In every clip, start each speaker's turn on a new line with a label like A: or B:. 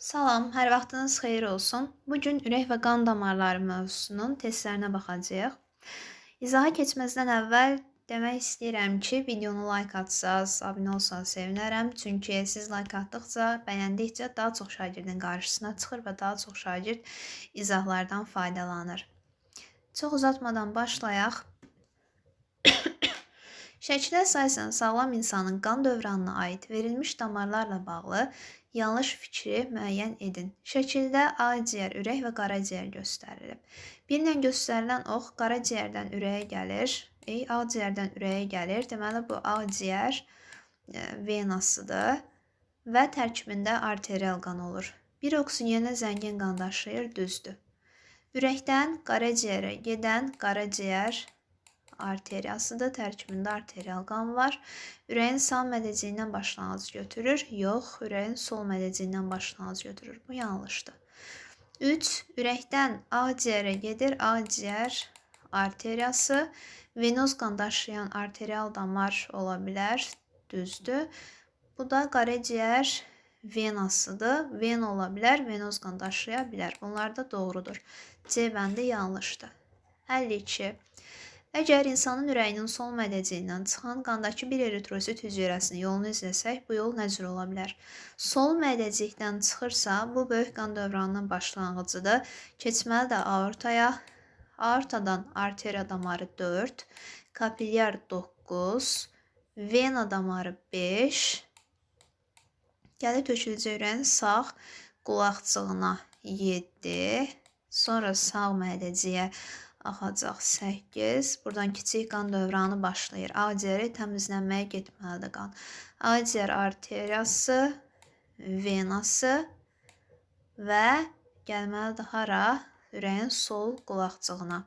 A: Salam, hər vaxtınız xeyir olsun. Bugün ürək və qan damarları mövzusunun testlərinə baxacağıq. İzaha keçməzdən əvvəl demək istəyirəm ki, videonu like atsaz, abunə olsanız sevinərəm. Çünki siz like atdıqca, bəyəndikcə daha çox şagirdin qarşısına çıxır və daha çox şagird izahlardan faydalanır. Çox uzatmadan başlayaq. Şəkilə əsasən sağlam insanın qan dövranına aid verilmiş damarlarla bağlı yanlış fikri müəyyən edin. Şəkildə ağciyər, ürək və qaraciyər göstərilib. Birlə göstərilən ox qaraciyərdən ürəyə gəlir, ağciyərdən ürəyə gəlir. Deməli, bu ağciyər venasıdır və tərkibində arterial qan olur. Bir oksigenlə zəngin qan daşıyır, düzdür. Ürəkdən qaraciyərə gedən qaraciyər arteriyasıdır, tərkibində arterial qan var. Ürəyin sağ mədəciyindən başlanğıc götürür, yox, ürəyin sol mədəciyindən başlanğıc götürür. Bu yanlışdır. 3. Ürəkdən ağciyərə gedir, ağciyər arteriyası, venoz qan daşıyan arterial damar ola bilər, düzdür. Bu da qaraciyər venasıdır, ven ola bilər, venoz qan daşıya bilər. Bunlar da doğrudur. C bəndi yanlışdır. 52. Əgər insanın ürəyinin sol mədəciyindən çıxan qandakı bir eritrosit hüceyrəsinin yolunu izləsək, bu yol nə cür ola bilər? Sol mədəcikdən çıxırsa, bu böyük qan dövranının başlanğıcıdır. Keçməli də aortaya. Aortadan arteriya damarı 4, kapilyar 9, vena damarı 5, gəlir töküləcək ürəyin sağ qulaqcığına 7, sonra sağ mədəciyə axacaq 8. Buradan kiçik qan dövranı başlayır. Ağciyəri təmizlənməyə getməlidir qan. Ağciyər arteriyası, venası və gəlməlidir hara? Ürəyin sol qulaqcığına.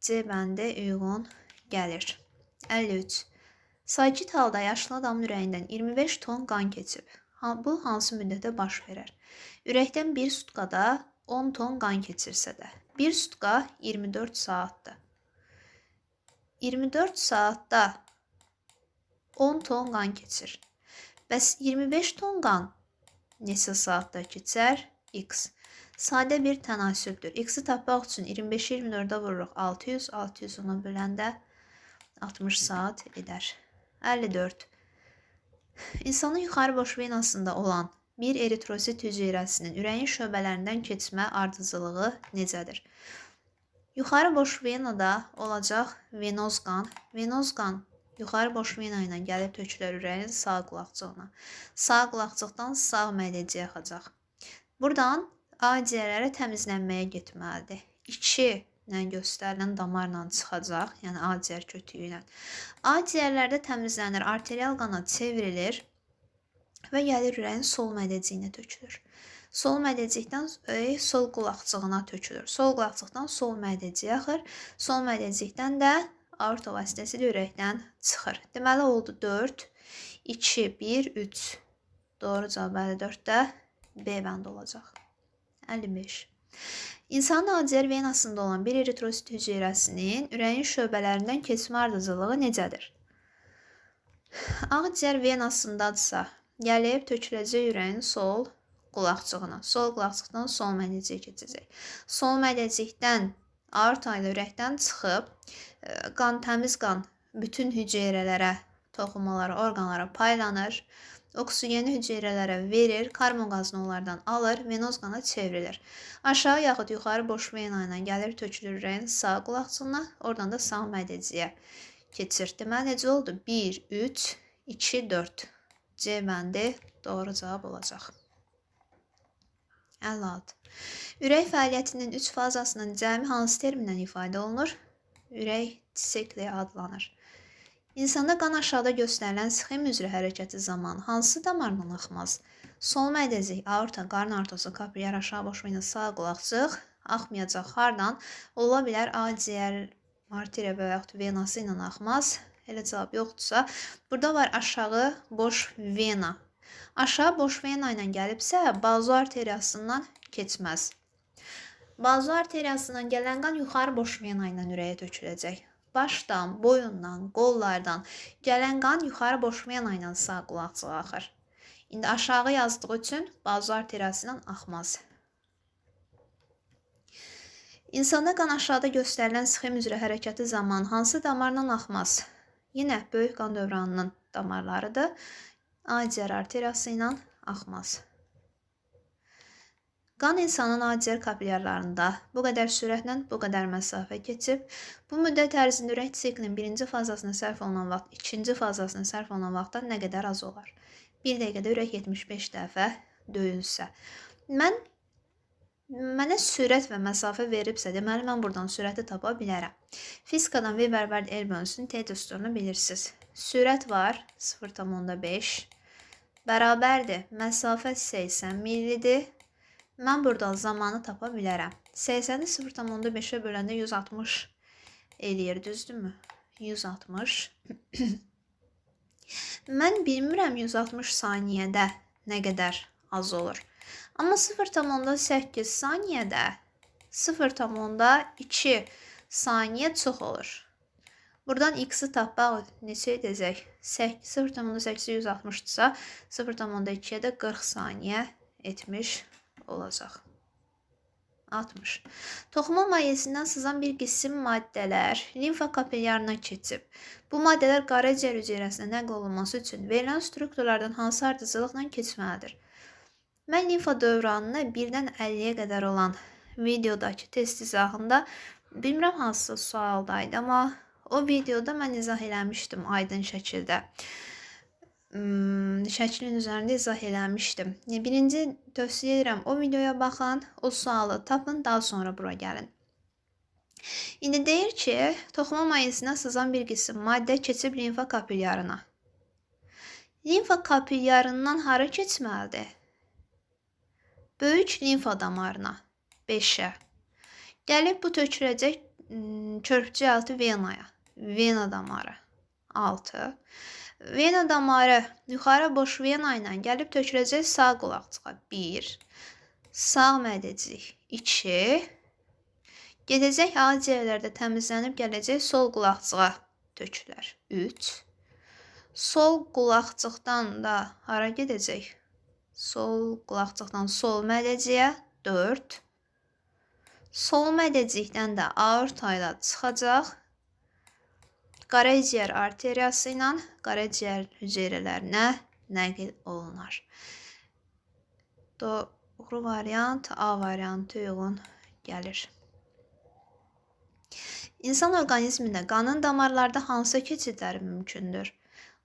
A: C bəndi uyğun gəlir. 53. Sakit halda yaşlı adamın ürəyindən 25 ton qan keçib. Bu hansı müddətdə baş verər? Ürəkdən bir sutkada 10 ton qan keçirsə də. 1 sutka 24 saatdır. 24 saatda 10 ton qan keçir. Bəs 25 ton qan neçə saatda keçər? X. Sadə bir tənasübdür. X-i tapmaq üçün 25-i 24-ə vururuq. 600, 600 ona böləndə 60 saat edər. 54. İnsanın yuxarı boş venasında olan bir eritrosit hüceyrəsinin ürəyin şöbələrindən keçmə ardıcılığı necədir? Yuxarı boş venada olacaq venoz qan. Venoz qan yuxarı boş vena ilə gəlib tökülür ürəyin sağ qulaqcığına. Sağ qulaqcıqdan sağ mədəciyə axacaq. Buradan ağciyərlərə təmizlənməyə getməlidir. 2 ilə göstərilən damarla çıxacaq, yəni ağciyər kötüyü ilə. Ağciyərlərdə təmizlənir, arterial qana çevrilir və gəlir ürəyin sol mədəciyinə tökülür. Sol mədəcikdən sol qulaqcığına tökülür. Sol qulaqcıqdan sol mədəciyə axır. Sol mədəcikdən də aorta vasitəsilə ürəkdən çıxır. Deməli oldu 4, 2, 1, 3. Doğru cavab 54-də B bəndi olacaq. 55. İnsanın ağciyər venasında olan bir eritrosit hüceyrəsinin ürəyin şöbələrindən keçmə ardıcılığı necədir? Ağciyər venasındadırsa, gəlib töküləcək ürəyin sol qulaqcığına. Sol qulaqcıqdan sol mədəciyə keçəcək. Sol mədəcikdən aorta ilə ürəkdən çıxıb, təmiz qan bütün hüceyrələrə, toxumalara, orqanlara paylanır. Oksigeni hüceyrələrə verir, karbon qazını onlardan alır, venoz qana çevrilir. Aşağı yaxud yuxarı boş vena ilə gəlir tökülür ürəyin sağ qulaqcığına, oradan da sağ mədəciyə keçir. Deməli, necə oldu? 1, 3, 2, 4. C bəndi doğru cavab olacaq. 56. Ürək fəaliyyətinin 3 fazasının cəmi hansı termindən ifadə olunur? Ürək tsikli adlanır. İnsanda qan aşağıda göstərilən sxem üzrə hərəkəti zamanı hansı damardan axmaz? Sol mədəzik, aorta, qarın artosu, kapilyar, aşağı boş vena, sağ qulaqcıq axmayacaq. Hardan? Ola bilər ağciyər, arteriya və yaxud venası ilə axmaz. Elə cavab yoxdursa, burada var aşağı boş vena. Aşağı boş vena ilə gəlibsə, bazo arteriyasından keçməz. Bazo arteriyasından gələn qan yuxarı boş vena ilə ürəyə töküləcək. Başdan, boyundan, qollardan gələn qan yuxarı boş vena ilə sağ qulaqcığa axır. İndi aşağı yazdığı üçün bazo arteriyası ilə axmaz. İnsanda qan aşağıda göstərilən sxem üzrə hərəkəti zamanı hansı damarla axmaz? Yenə böyük qan dövranının damarlarıdır. Akciğer arteriyası ilə axmaz. Qan insanın akciğer kapilyarlarında bu qədər sürətlə bu qədər məsafə keçib. Bu müddət ərzində ürək siklinin birinci fazasına sərf olunan vaxt, ikinci fazasına sərf olunan vaxtdan nə qədər az olar? 1 dəqiqədə ürək 75 dəfə döyülsə. Mənə sürət və məsafə veribsə, deməli mən buradan sürəti tapa bilərəm. Fizikadan Weber-Bardt-El bölünsün tezistorunu bilirsiniz. Sürət var 0,5 bərabərdir. Məsafə 80 millidir. Mən buradan zamanı tapa bilərəm. 80-i 0,5-ə böləndə 160 eləyir, düzdürmü? 160. Mən bilmirəm 160 saniyədə nə qədər az olur. Amma 0,8 saniyədə 0,2 saniyə çox olur. Buradan x-i tapmaq neçə edəcək? 0,8-i 160-dırsa 0,2-yə də 40 saniyə etmiş olacaq. 60. Toxuma mayesindən sızan bir qisim maddələr limfa kapilyarına keçib. Bu maddələr qaraciyər hüceyrəsinə nəql olunması üçün verilən strukturlardan hansı ardıcılıqla keçməlidir? Mən limfa dövranını 1-dən 50-yə qədər olan videodakı test izahında bilmirəm hansı sualdaydı, amma o videoda mən izah eləmişdim aydın şəkildə. Şəklin üzərində izah eləmişdim. Birinci tövsiyə edirəm, o videoya baxın, o sualı tapın, daha sonra bura gəlin. İndi deyir ki, toxuma mayesindən sızan bir qisim maddə keçib limfa kapilyarına. Limfa kapilyarından hara keçməlidir? Böyük limfa damarına 5-ə. Gəlib bu töküləcək körpücü altı venaya. Vena damarı 6. Vena damarı yuxarı boş vena ilə gəlib töküləcək sağ qulaqçığa 1. Sağ mədəcik 2. Gedəcək akciğerlərdə təmizlənib gələcək sol qulaqçığa tökülər 3. Sol qulaqçıqdan da hara gedəcək? Sol qulaqçıqdan sol mədəciyə 4. Sol mədəcikdən də aorta ilə çıxacaq. Qaraciyər arteriyası ilə qaraciyər hüceyrələrinə nəql olunar. Doğru variant A variantı uyğun gəlir. İnsan orqanizmində qanın damarlarda hansı keçidləri mümkündür?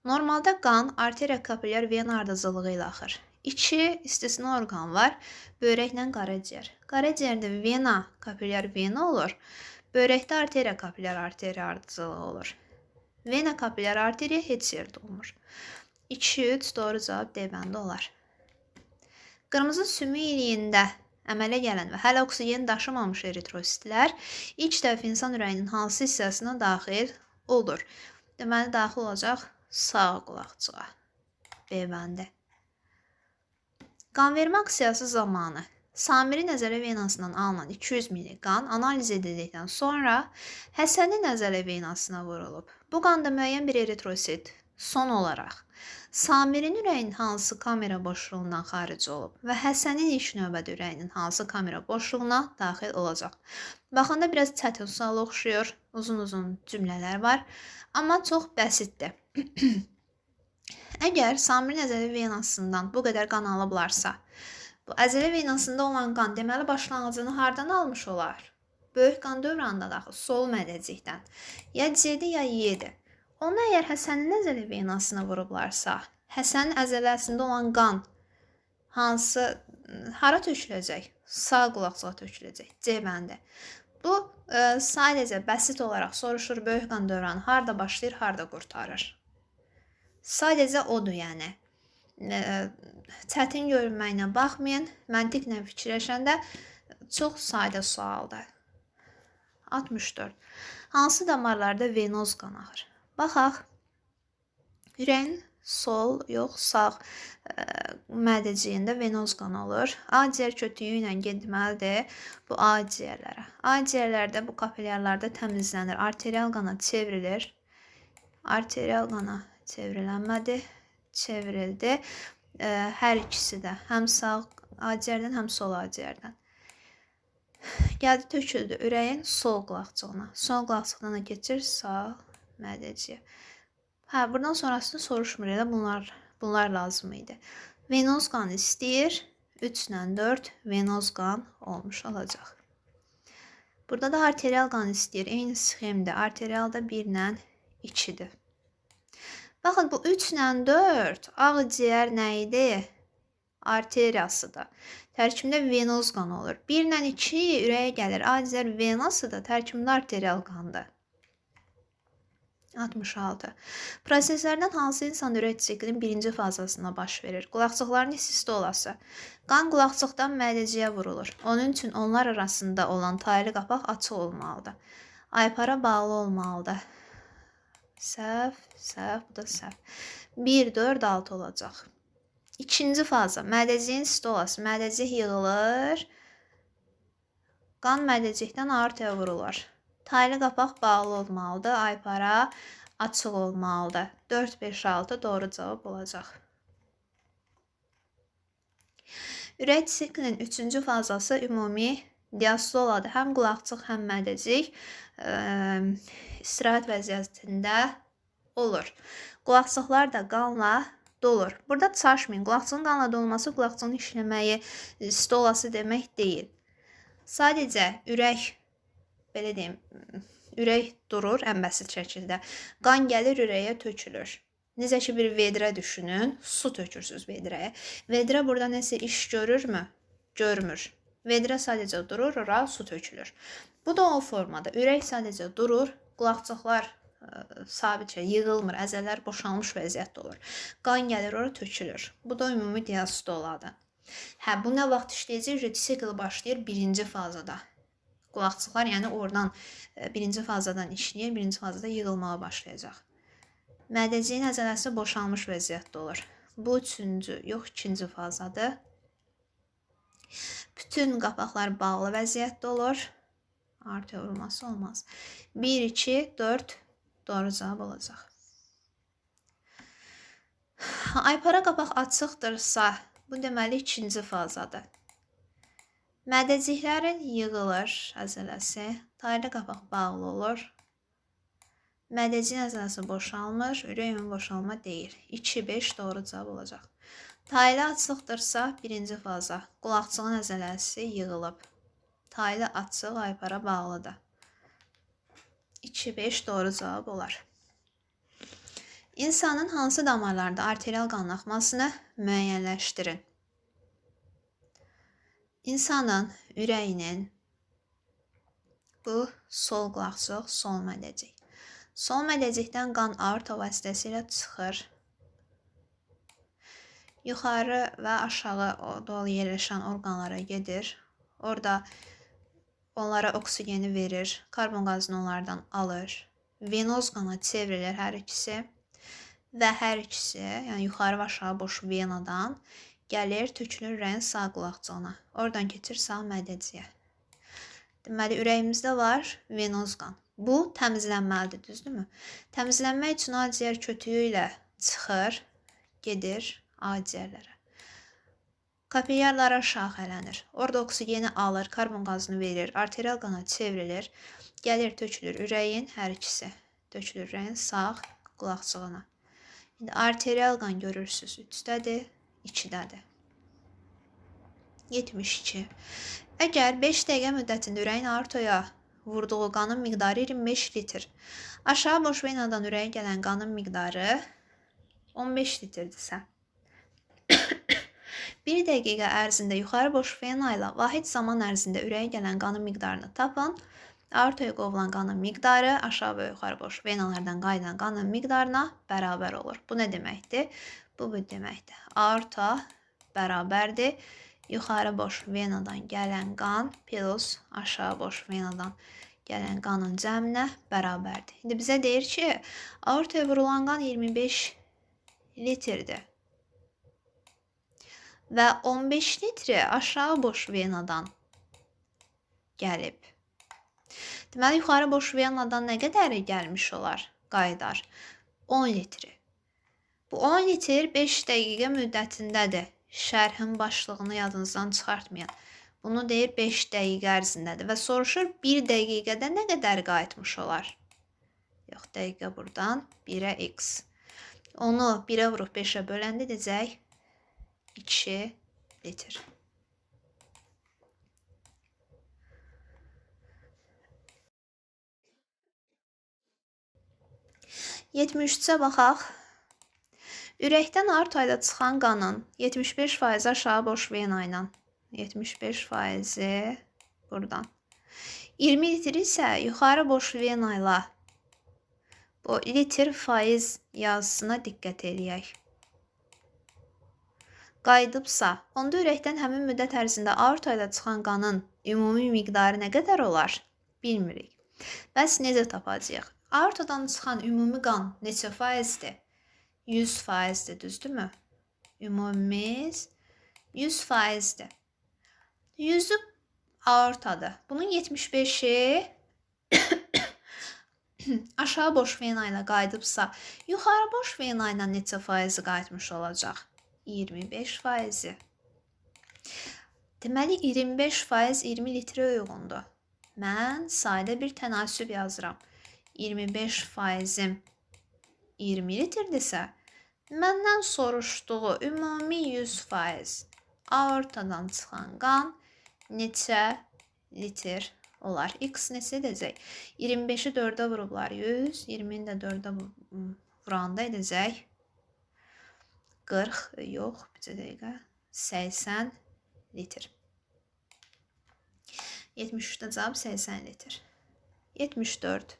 A: Normalda qan arteriya kapilyar vena ardıcılığı ilə axır. 2 istisna orqan var. Böyrəklə qaraciyər. Qaraciyərdə vena kapilyar vena olur. Böyrəkdə arteriya kapilyar arteriya ardıcılığı olur. Vena kapilyar arteriya heç yerdə olmur. 2-3 doğru cavab D bəndə olar. Qırmızı sümük iliyində əmələ gələn və hələ oksigen daşımamış eritrositlər ilk dəfə insan ürəyinin hansı hissəsinə daxil olur? Deməli, daxil olacaq sağ qulaqçığa. B bəndə. Qanvermə aksiyası zamanı Samiri nəzərə venasından alınan 200 ml qan analiz edildikdən sonra Həsəni nəzərə venasına vurulub. Bu qanda müəyyən bir eritrosit son olaraq Samirin ürəyinin hansı kamera boşluğundan xaric olub və Həsənin ilk növbədə ürəyinin hansı kamera boşluğuna daxil olacaq. Baxanda biraz çətin sual oxşuyur, uzun-uzun cümlələr var, amma çox bəsitdir. Əgər Samir əzələ venasından bu qədər qan alıblarsa, bu əzələ venasında olan qan deməli başlanğıcını hardan almış olar? Böyük qan dövranında daxil sol mədəcikdən. Ya C-dir, ya Y-dir. Onu əgər Həsənin əzələ venasına vurublarsa, Həsənin əzələsində olan qan hara töküləcək? Sağ qulaqçığa töküləcək. C bəndi. Bu sadəcə bəsit olaraq soruşur, böyük qan dövranı harda başlayır, harda qurtarır? Sadəcə odur, yəni. Çətin görünməyinə baxmayın, məntiqlə fikirləşəndə çox sadə sualdır. 64. Hansı damarlarda venoz qan axır? Baxaq. Ürəyin sol, yox, sağ mədəciyində venoz qan olur. Akciğer kötüyü ilə getməlidir bu akciğerlərə. Akciğerlərdə bu kapilyarlarda təmizlənir, arterial qana çevrilir. Arterial qana çevrilənmədi, çevrildi. Hər ikisi də həm sağ aciyərdən, həm sol aciyərdən. Gəldi töküldü ürəyin sol qulaqcığına. Sol qulaqcıqdan da keçir sağ mədəciyə. Buradan sonrasını soruşmur, elə bunlar lazım idi. Venoz qan istəyir. 3 ilə 4 venoz qan olmuş olacaq. Burada da arterial qan istəyir. Eyni sxemdə. Arterial da 1 ilə 2-dir. Baxın, bu 3 ilə 4 ağciyər nə idi? Arteriyasıdır. Tərkibində venoz qan olur. 1 ilə 2 ürəyə gəlir. Ağciyər venasıdır. Tərkibində arterial qandır. 66. Proseslərdən hansı insan ürək siklinin birinci fazasına baş verir? Qulaqcıqların sistolası. Qan qulaqcıqdan mədəciyə vurulur. Onun üçün onlar arasında olan taylı qapaq açıq olmalıdır. Aypara bağlı olmalıdır. Səhv, bu da səhv. 1, 4, 6 olacaq. İkinci faza, mədəciyin sistolası. Mədəcik yığılır. Qan mədəcikdən aortaya vurulur. Taylı qapaq bağlı olmalıdır. Aypara açıq olmalıdır. 4, 5, 6 doğru cavab olacaq. Ürək siklinin üçüncü fazası ümumi diastoladır. Həm qulaqcıq, həm mədəcik istirahət vəziyyətində olur. Qulaqcıqlar da qanla dolur. Burada çaşmayın. Qulaqcığın qanla dolması qulaqcığın işləməyi, stolası demək deyil. Sadəcə ürək, belə deyim, ürək durur ən bəsit şəkildə. Qan gəlir ürəyə tökülür. Necə ki bir vedrə düşünün, su tökürsünüz vedrəyə. Vedrə burada nəsə iş görürmü? Görmür. Vedrə sadəcə durur, ora su tökülür. Bu da o formada. Ürək sadəcə durur, qulaqcıqlar sabitcə yığılmır, əzələr boşalmış vəziyyətdə olur. Qan gəlir, ora tökülür. Bu da ümumi diastoladır. Bu nə vaxt işləyəcək? Sikl başlayır birinci fazada. Qulaqcıqlar, yəni oradan birinci fazadan işləyir, birinci fazada yığılmağa başlayacaq. Mədəciyin əzələsi boşalmış vəziyyətdə olur. Bu üçüncü, yox ikinci fazadır. Bütün qapaqlar bağlı vəziyyətdə olur. Arteriya vurulması olmaz. 1, 2, 4 doğru cavab olacaq. Aypara qapaq açıqdırsa, bu deməli ikinci fazadır. Mədəciklərin yığılır əzələsi, taylı qapaq bağlı olur. Mədəciyin əzələsi boşalmır, ürək ümumi boşalma deyil. 2, 5 doğru cavab olacaq. Taylı açıqdırsa, birinci faza, qulaqcığın əzələsi yığılıb. Taylı açıq aypara bağlıdır. 2, 5 doğru cavab olar. İnsanın hansı damarlarda arterial qan axmasını müəyyənləşdirin. İnsanın ürəyinin, bu sol qulaqcıq, sol mədəcik. Sol mədəcikdən qan aorta vasitəsilə çıxır. Yuxarı və aşağı dolu yerləşən orqanlara gedir. Orada onlara oksigeni verir, karbon qazını onlardan alır. Venoz qana çevrilir hər ikisi və hər ikisi, yəni yuxarı və aşağı boş venadan gəlir, tökülür ürəyin sağ qulaqcığına. Oradan keçir sağ mədəciyə. Deməli, ürəyimizdə var venoz qan. Bu təmizlənməlidir, düzdürmü? Təmizlənmək üçün aciyər kötüyü ilə çıxır, gedir aciyərlərə. Kapillyarlara şaxələnir. Orada oksigeni alır, karbon qazını verir, arterial qana çevrilir, gəlir, tökülür ürəyin hər ikisi. Tökülür ürəyin sağ qulaqcığına. İndi arterial qan görürsünüz, 3-dədir, 2-dədir. 72. Əgər 5 dəqiqə müddətində ürəyin aortaya vurduğu qanın miqdarı 25 litr, aşağı boş venadan ürəyə gələn qanın miqdarı 15 litrdirsə, 1 dəqiqə ərzində yuxarı boş vena ilə vahid zaman ərzində ürəyə gələn qanın miqdarını tapın. Aortaya qovulan qanın miqdarı aşağı və yuxarı boş venalardan qayıdan qanın miqdarına bərabər olur. Bu nə deməkdir? Bu deməkdir. Aorta bərabərdir. Yuxarı boş venadan gələn qan plus aşağı boş venadan gələn qanın cəminə bərabərdir. İndi bizə deyir ki, aortaya vurulan qan 25 litrdir. Və 15 litri aşağı boş venadan gəlib. Deməli, yuxarı boş venadan nə qədəri gəlmiş olar? Qaydar. 10 litri. Bu 10 litr 5 dəqiqə müddətindədir. Şərhin başlığını yadınızdan çıxartmayın. Bunu deyir 5 dəqiqə ərzindədir və soruşur 1 dəqiqədə nə qədər qayıtmış olar? Yox, dəqiqə buradan 1-ə x. Onu 1-ə vurup 5-ə böləndə edəcək 2 litr. Yetmiş üçə baxaq. Ürəkdən aortayla çıxan qanın 75% aşağı boş vena ilə 75% buradan. 20 litr isə yuxarı boş vena ilə bu litr faiz yazısına diqqət eləyək. Qayıdıbsa, onda ürəkdən həmin müddət ərzində aortayla çıxan qanın ümumi miqdarı nə qədər olar? Bilmirik. Bəs necə tapacağıq? Aortadan çıxan ümumi qan neçə faizdir? 100%'dir, düzdürmü? Ümumimiz 100%'dir. 100'ü aortadır. Bunun 75'i aşağı boş vena ilə qayıdıbsa, yuxarı boş vena ilə neçə faizi qayıtmış olacaq? 25%. Deməli 25% 20 litrə uyğundur. Mən sadə bir tənasüb yazıram. 25%-im 20 litrdirsə, məndən soruşduğu ümumi 100% aortadan çıxan qan neçə litr olar? X neçə edəcək? 25-i 4-ə vurublar 100, 20-ni də 4-ə vuranda edəcək 40, yox, bir dəqiqə, 80 litr. 73-də cavab 80 litr. 74.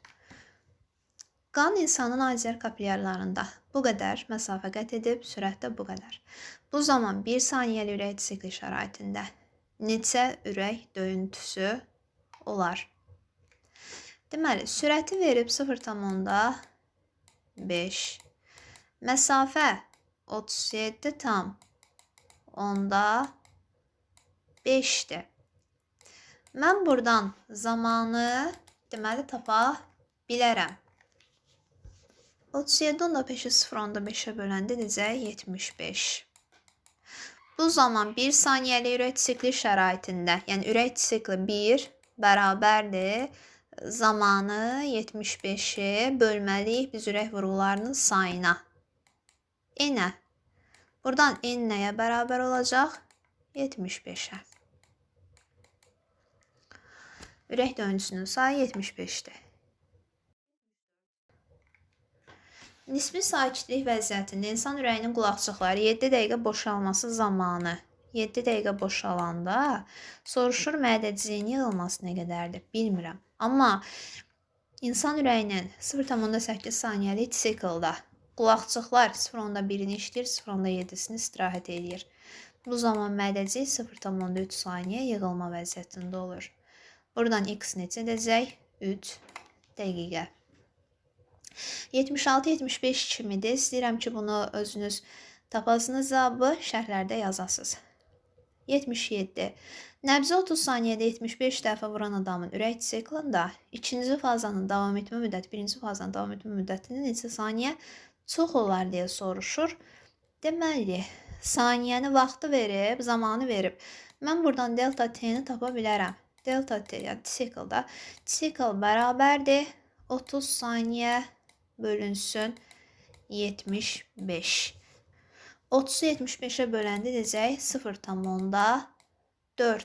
A: Qan insanın akciğer kapilyarlarında bu qədər məsafə qət edib, sürətdə bu qədər. Bu zaman 1 saniyəli ürək sikli şəraitində neçə ürək döyüntüsü olar? Deməli, sürəti verib 0,5. Məsafə 37,5'dir. Mən buradan zamanı deməli tapa bilərəm. 37,5'i 0,5'ə böləndə edəcək 75. Bu zaman 1 saniyəli ürək sikli şəraitində, yəni ürək sikli 1 bərabərdir. Zamanı 75'i bölməliyik biz ürək vurğularının sayına. N. Buradan N nəyə bərabər olacaq? 75'ə. Ürək döyüntüsünün sayı 75'dir. Nisbi sakitlik vəziyyətində insan ürəyinin qulaqçıqları 7 dəqiqə boşalması zamanı 7 dəqiqə boşalanda soruşur mədəcinin yığılması nə qədərdir? Bilmirəm. Amma insan ürəyinin 0,8 saniyəlik siklda qulaqçıqlar 0,1'ini işləyir, 0,7'sini istirahət edir. Bu zaman mədəcik 0,3 saniyə yığılma vəziyyətində olur. Buradan x neçə edəcək? 3 dəqiqə. 76-75 kimidir. İstəyirəm ki, bunu özünüz tapasınız, cavabı şərhlərdə yazasınız. 77. Nəbzi 30 saniyədə 75 dəfə vuran adamın ürək siklında ikinci fazanın davam etmə müddəti, birinci fazanın davam etmə müddətini neçə saniyə çox olar deyə soruşur. Deməli, saniyəni vaxtı verib, zamanı verib. Mən buradan delta t-ni tapa bilərəm. Delta t, yəni siklda. Sikl bərabərdir 30 saniyə bölünsün 75. 30'u 75'e böləndə edəcək 0,4.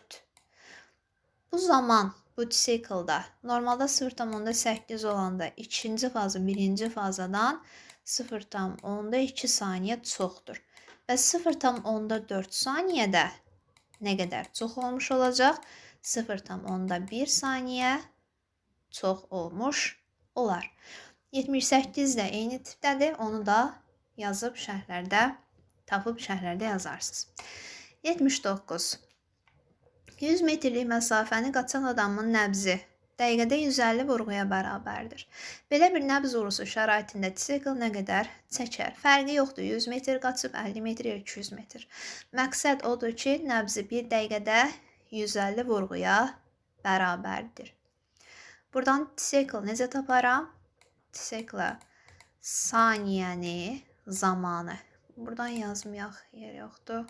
A: Bu zaman bu siklda normalda 0,8 olanda ikinci fazı birinci fazadan 0,2 saniyə çoxdur. Və 0,4 saniyədə nə qədər çox olmuş olacaq? 0,1 saniyə çox olmuş olar. 78 də eyni tipdədir. Onu da yazıb şərhlərdə, tapıb şərhlərdə yazarsınız. 79. 100 metrlik məsafəni qaçan adamın nəbzi dəqiqədə 150 vurğuya bərabərdir. Belə bir nəbz vurğusu şəraitində sikl nə qədər çəkər? Fərqi yoxdur. 100 metr qaçıb 50 metr ya 200 metr. Məqsəd odur ki, nəbzi bir dəqiqədə 150 vurğuya bərabərdir. Buradan sikl necə taparam? Siklə saniyəni zamanı. Buradan yazmayaq, yer yoxdur.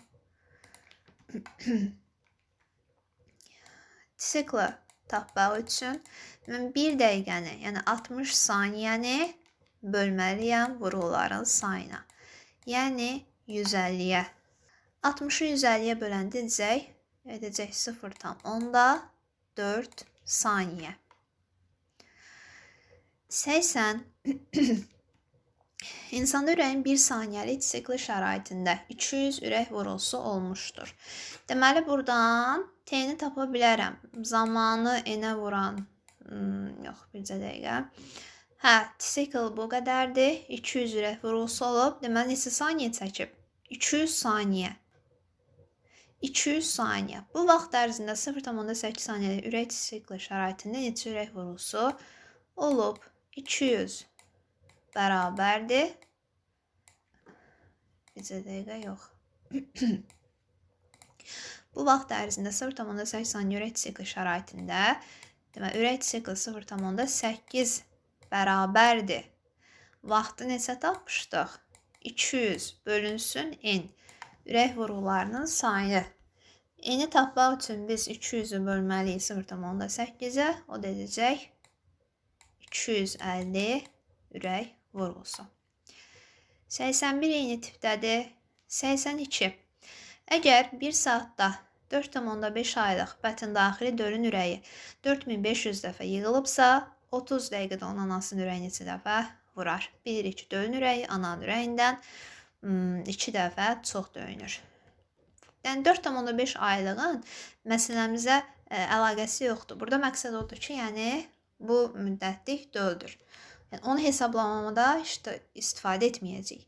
A: Siklı tapmaq üçün mən 1 dəqiqəni, yəni 60 saniyəni bölməliyəm vurğuların sayına. Yəni 150-yə. 60-ı 150-yə böləndə edəcək 0,4 saniyə. 80 insanda ürəyin 1 saniyəlik sikli şəraitində 200 ürək vurultusu olmuşdur. Deməli, buradan T-ni tapa bilərəm. Zamanı N-ə vuran, yox, bircə dəqiqə. Hə, sikl bu qədərdir. 200 ürək vurultusu olub. Deməli, neçə saniyə çəkib? 200 saniyə. 200 saniyə. Bu vaxt ərzində 0,8 saniyəlik ürək sikli şəraitində neçə ürək vurultusu olub? 200 bərabərdir. Bircə dəqiqə yox. Bu vaxt ərzində 0,8 saniyə ürək sikli şəraitində, demək, ürək sikli 0,8 bərabərdir. Vaxtı neçə tapmışdıq? 200 bölünsün N. Ürək vurğularının sayı. N-i tapmaq üçün biz 200-ü bölməliyik 0,8-ə. O da edəcək 250 ürək vurğusu. 81 eyni tipdədir. 82. Əgər 1 saatda 4,5 aylıq bətin daxili dölün ürəyi 4500 dəfə yığılıbsa, 30 dəqiqədə onun anasının ürəyi neçə dəfə vurar? Bilirik ki, dölün ürəyi ananın ürəyindən 2 dəfə çox döyünür. Yəni 4,5 aylığın məsələmizə əlaqəsi yoxdur. Burada məqsəd odur ki, yəni bu müddətlik döldür. Yəni onu hesablamamada istifadə etməyəcəyik.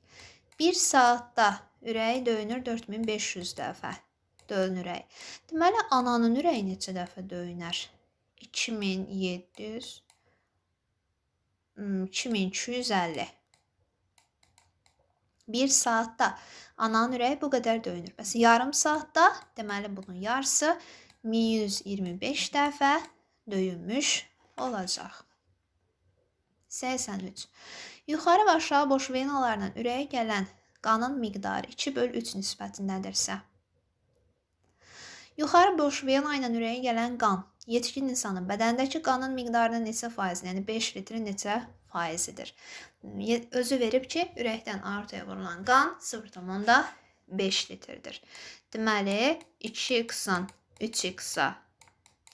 A: 1 saatda ürəyi döyünür 4500 dəfə. Dölün ürəyi. Deməli, ananın ürəyi neçə dəfə döyünər? 2700, 2250. 1 saatda ananın ürəyi bu qədər döyünür. Bəs yarım saatda, deməli, bunun yarısı 1125 dəfə döyünmüş olacaq. 83. Yuxarı və aşağı boş venalarla ürəyə gələn qanın miqdarı 2/3 nisbətindədirsə, yuxarı boş vena ilə ürəyə gələn qan yetkin insanın bədəndəki qanın miqdarının neçə faizi, yəni 5 litrin neçə faizidir? Özü verib ki, ürəkdən aortaya vurulan qan 0,5 litrdir. Deməli, 2x-dan 3x-a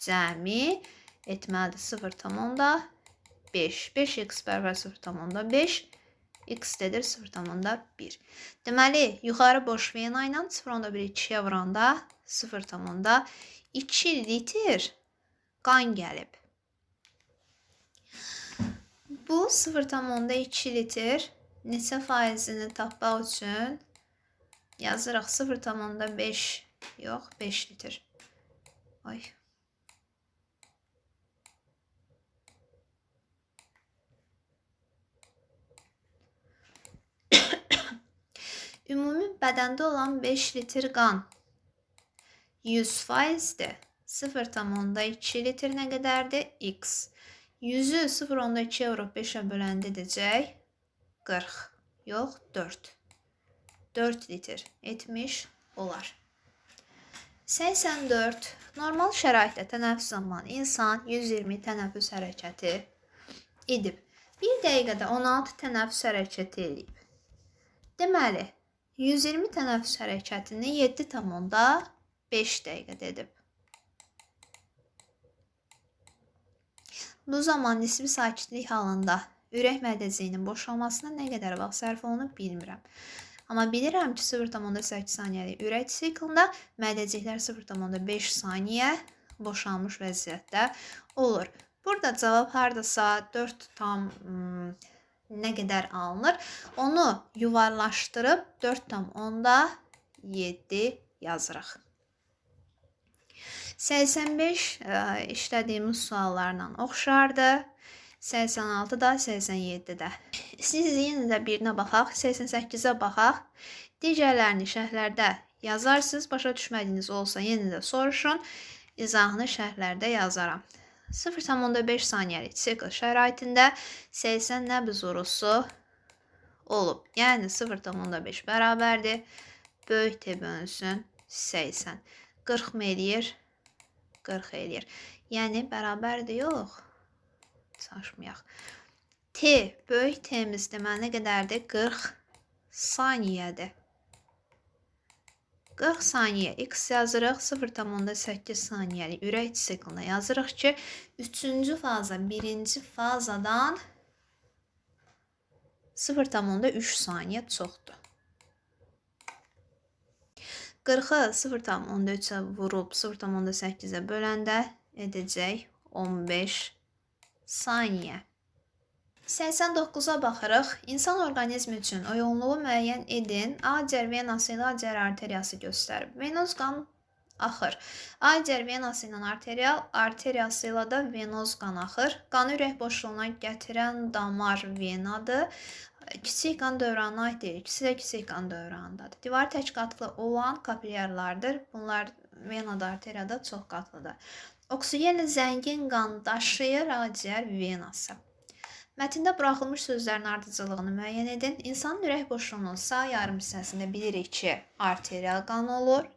A: cəmi etməlidir 0,5. 5x bərabər 0,5, x dedir 0,1. Deməli, yuxarı boş vena ilə 0,1 2-yə vuranda 0,2 litr qan gəlib. Bu 0,2 litr neçə faizini tapmaq üçün yazırıq 0,5, yox, 5 litr. Ay. Ümumi bədəndə olan 5 litr qan 100%dir. 0,2 litr nə qədərdir? X. 100-ü 0,2-yə vurub 5-ə böləndə edəcək 40. Yox, 4. 4 litr etmiş olar. 84. Normal şəraitdə tənəffüs zamanı insan 120 tənəffüs hərəkəti edib. 1 dəqiqədə 16 tənəffüs hərəkəti edib. Deməli, 120 tənəffüs hərəkətini 7,5 dəqiqədə edib. Bu zaman nisbi sakitlik halında ürək mədəciyinin boşalmasına nə qədər vaxt sərf olunub bilmirəm. Amma bilirəm ki, 0,8 saniyəlik ürək siklında mədəciklər 0,5 saniyə boşalmış vəziyyətdə olur. Burada cavab hardasa 4 tam nə qədər alınır? Onu yuvarlaşdırıb 4,7 yazırıq. 85 işlədiyimiz suallarla oxşardır. 86 da, 87 də. Siz yenə də birinə baxaq, 88-ə baxaq. Digərlərini şərhlərdə yazarsınız. Başa düşmədiyiniz olsa yenə də soruşun. İzahını şərhlərdə yazaram. 0,5 saniyəlik sikl şəraitində 80 nəbz vurusu olub. Yəni 0,5 bərabərdir. Böyük T bölünsün 80. 40 mı eləyir? 40 eləyir. Yəni bərabərdir, yox. Çaşmayaq. T, böyük T'miz deməli nə qədərdir? 40 saniyədir. 40 saniyə x yazırıq. 0,8 saniyəlik ürək siklına yazırıq ki, 3-cü faza 1-ci fazadan 0,3 saniyə çoxdur. 40-ı 0,3-ə vurub 0,8-ə böləndə edəcək 15 saniyə. 89-a baxırıq. İnsan orqanizmi üçün uyğunluğu müəyyən edin. Ağciyər venası ilə ağciyər arteriyası göstərib. Venoz qan axır. Ağciyər venası ilə arteriyası ilə də venoz qan axır. Qanı ürək boşluğuna gətirən damar venadır. Kiçik qan dövranına aid deyil. İkisi də kiçik qan dövranındadır. Divar tək qatlı olan kapilyarlardır. Bunlar venada, arteriyada çox qatlıdır. Oksigenlə zəngin qan daşıyır ağciyər venası. Mətndə buraxılmış sözlərin ardıcıllığını müəyyən edin. İnsanın ürək boşluğunun sağ yarım hissəsində bilirik ki, arterial qan olur.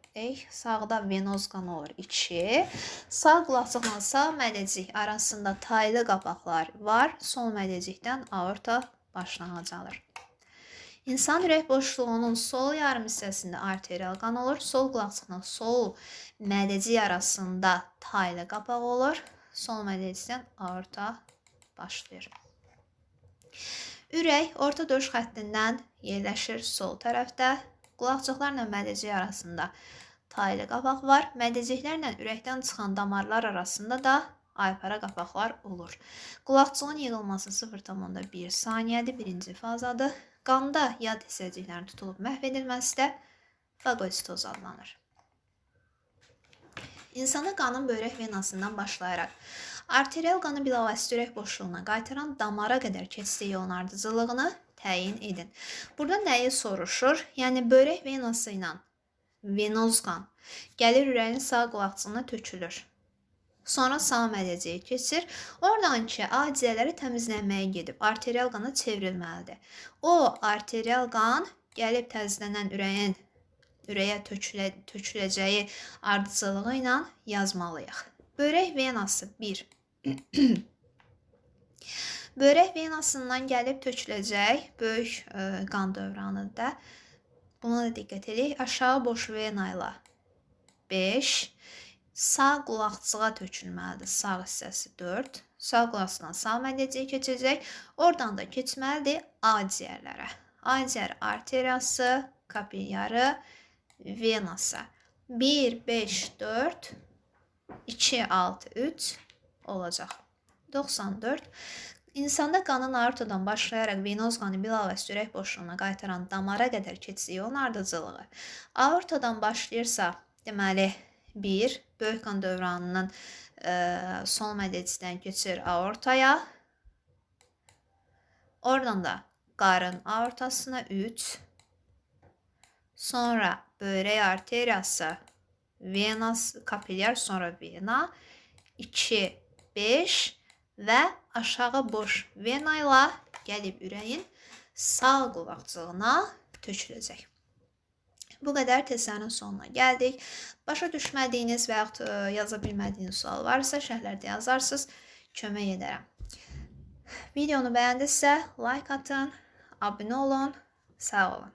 A: Sağda venoz qan olur 2. Sağ qulaqçıqla sağ mədəcik arasında taylı qapaqlar var. Sol mədəcikdən aorta başlanğıc alır. İnsan ürək boşluğunun sol yarım hissəsində arterial qan olur. Sol qulaqçıqla sol mədəcik arasında taylı qapaq olur. Sol mədəcikdən aorta başlayır. Ürək orta döş xəttindən yerləşir sol tərəfdə. Qulaqçıqlarla mədəcik arasında taylı qapaq var. Mədəciklərlə ürəkdən çıxan damarlar arasında da aypara qapaqlar olur. Qulaqçığın yığılması 0,1 saniyədir. Birinci fazadır. Qanda yad hissəciklərin tutulub məhv edilməsi də fagositoz adlanır. İnsana qanın böyrək venasından başlayaraq arterial qanı bilavasitə ürək boşluğuna qaytaran damara qədər keçdiyi yolun ardıcıllığını təyin edin. Burada nəyi soruşur? Yəni böyrək venası ilə venoz qan gəlir ürəyin sağ qulaqçığına tökülür. Sonra sağ mədəcəyə keçir. Oradan ki, ağciyərləri təmizlənməyə gedib arterial qana çevrilməlidir. O arterial qan gəlib təzələnən ürəyə töküləcəyi ardıcıllığı ilə yazmalıyıq. Böyrək venası 1. Böyrək venasından gəlib töküləcək böyük qan dövranıdır. Buna da diqqət edək. Aşağı boş vena ilə 5. Sağ qulaqçığa tökülməlidir. Sağ hissəsi 4. Sağ qulaqçıqdan sağ mədəcəyə keçəcək. Oradan da keçməlidir ağciyərlərə. Ağciyər arteriyası, kapilyarı, venası. 1, 5, 4, 2, 6, 3 olacaq. 94. İnsanda qanın aortadan başlayaraq venoz qanı bilavasitə ürək boşluğuna qaytaran damara qədər keçdiyi yolun ardıcıllığı. Aortadan başlayırsa, deməli 1, böyük qan dövranının sol mədəcikdən keçir aortaya. Oradan da qarın aortasına 3. Sonra böyrək arteriyası, venas, kapilyar, sonra vena 2, 5 və aşağı boş vena ilə gəlib ürəyin sağ qulaqçığına töküləcək. Bu qədər testlərin sonuna gəldik. Başa düşmədiyiniz və yaxud yaza bilmədiyiniz sual varsa şərhlərdə yazarsınız, kömək edərəm. Videonu bəyəndinizsə like atın, abunə olun, sağ olun.